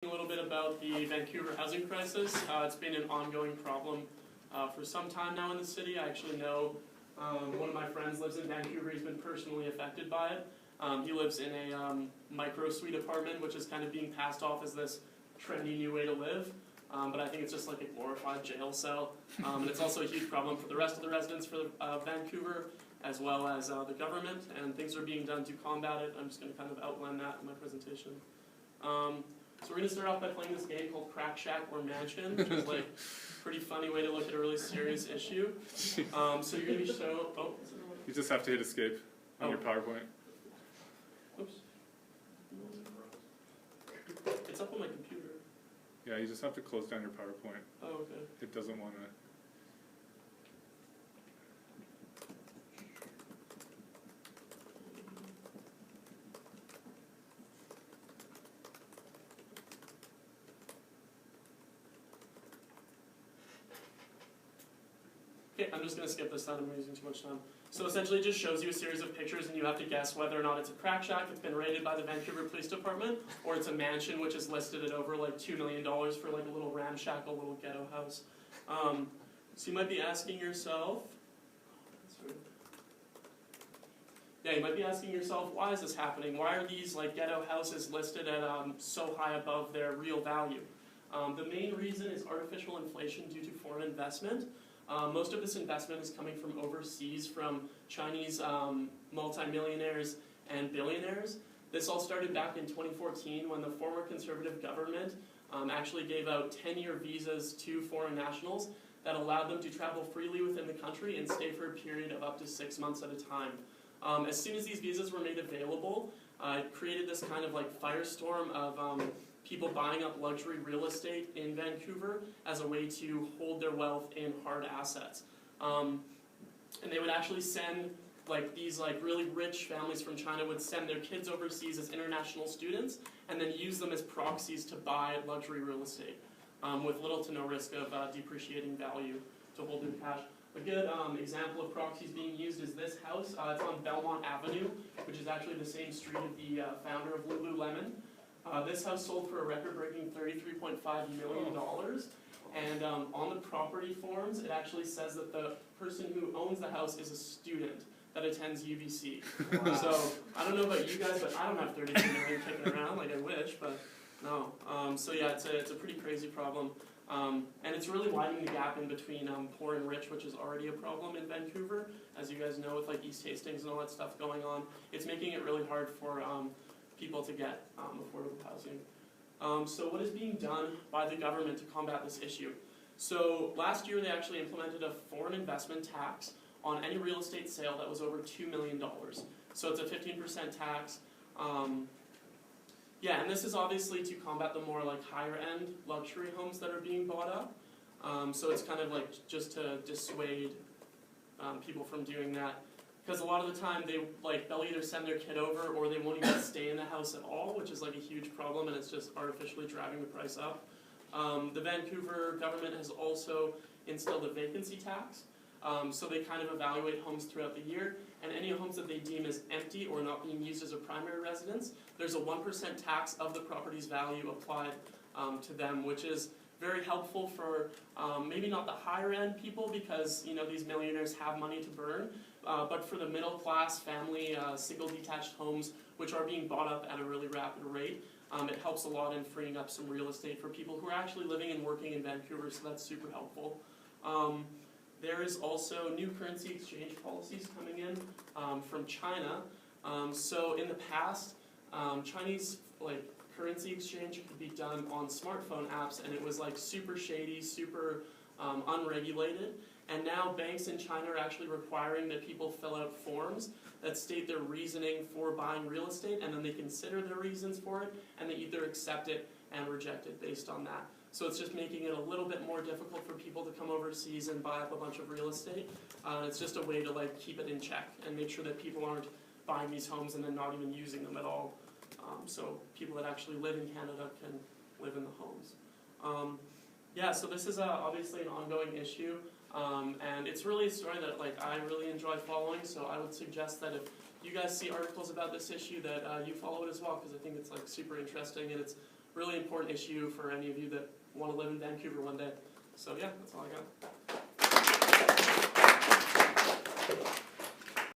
A little bit about the Vancouver housing crisis. It's been an ongoing problem for some time now in the city. I actually know one of my friends lives in Vancouver. He's been personally affected by it. He lives in a micro suite apartment, which is kind of being passed off as this trendy new way to live. But I think it's just like a glorified jail cell. And it's also a huge problem for the rest of the residents for Vancouver, as well as the government, and things are being done to combat it. I'm just going to kind of outline that in my presentation. So we're going to start off by playing this game called Crack Shack or Mansion, which is like a pretty funny way to look at a really serious issue. So you're going to be shown... Oh, you just have to hit escape on your PowerPoint. Oops. It's up on my computer. Yeah, you just have to close down your PowerPoint. Oh, okay. It doesn't want to... Okay, I'm just going to skip this down. I'm using too much time. So essentially it just shows you a series of pictures and you have to guess whether or not it's a crack shack that's been raided by the Vancouver Police Department, or it's a mansion which is listed at over like $2 million for like a little ramshackle little ghetto house. So you might be asking yourself, you might be asking yourself, why is this happening? Why are these like ghetto houses listed at so high above their real value? The main reason is artificial inflation due to foreign investment. Most of this investment is coming from overseas, from Chinese multimillionaires and billionaires. This all started back in 2014 when the former conservative government actually gave out 10-year visas to foreign nationals that allowed them to travel freely within the country and stay for a period of up to 6 months at a time. As soon as these visas were made available, it created this kind of like firestorm of people buying up luxury real estate in Vancouver as a way to hold their wealth in hard assets. And they would actually send, like these like really rich families from China would send their kids overseas as international students and then use them as proxies to buy luxury real estate with little to no risk of depreciating value to hold their cash. A good example of proxies being used is this house. It's on Belmont Avenue, which is actually the same street of the founder of Lululemon. This house sold for a record-breaking $33.5 million, and on the property forms, it actually says that the person who owns the house is a student that attends UBC. Wow. So, I don't know about you guys, but I don't have $33 million kicking around, like I wish, but no. So yeah, it's a pretty crazy problem. And it's really widening the gap in between poor and rich, which is already a problem in Vancouver. As you guys know, with like East Hastings and all that stuff going on, it's making it really hard for people to get affordable housing. So what is being done by the government to combat this issue? So last year they actually implemented a foreign investment tax on any real estate sale that was over $2 million. So it's a 15% tax. Yeah, and this is obviously to combat the more like higher end luxury homes that are being bought up. So it's kind of like just to dissuade people from doing that. Because a lot of the time they'll either send their kid over or they won't even stay in the house at all, which is like a huge problem, and it's just artificially driving the price up. The Vancouver government has also instilled a vacancy tax. So they kind of evaluate homes throughout the year, and any homes that they deem as empty or not being used as a primary residence, there's a 1% tax of the property's value applied to them, which is very helpful for maybe not the higher end people because these millionaires have money to burn, but for the middle class family single detached homes which are being bought up at a really rapid rate, it helps a lot in freeing up some real estate for people who are actually living and working in Vancouver, so that's super helpful. There is also new currency exchange policies coming in from China. So in the past, Chinese currency exchange could be done on smartphone apps, and it was like super shady, super unregulated. And now banks in China are actually requiring that people fill out forms that state their reasoning for buying real estate, and then they consider their reasons for it, and they either accept it and reject it based on that. So it's just making it a little bit more difficult for people to come overseas and buy up a bunch of real estate. It's just a way to keep it in check and make sure that people aren't buying these homes and then not even using them at all. So people that actually live in Canada can live in the homes. Yeah, so this is obviously an ongoing issue, and it's really a story that I really enjoy following. So I would suggest that if you guys see articles about this issue, that you follow it as well, because I think it's super interesting, and it's really important issue for any of you that want to live in Vancouver one day. So yeah, that's all I got.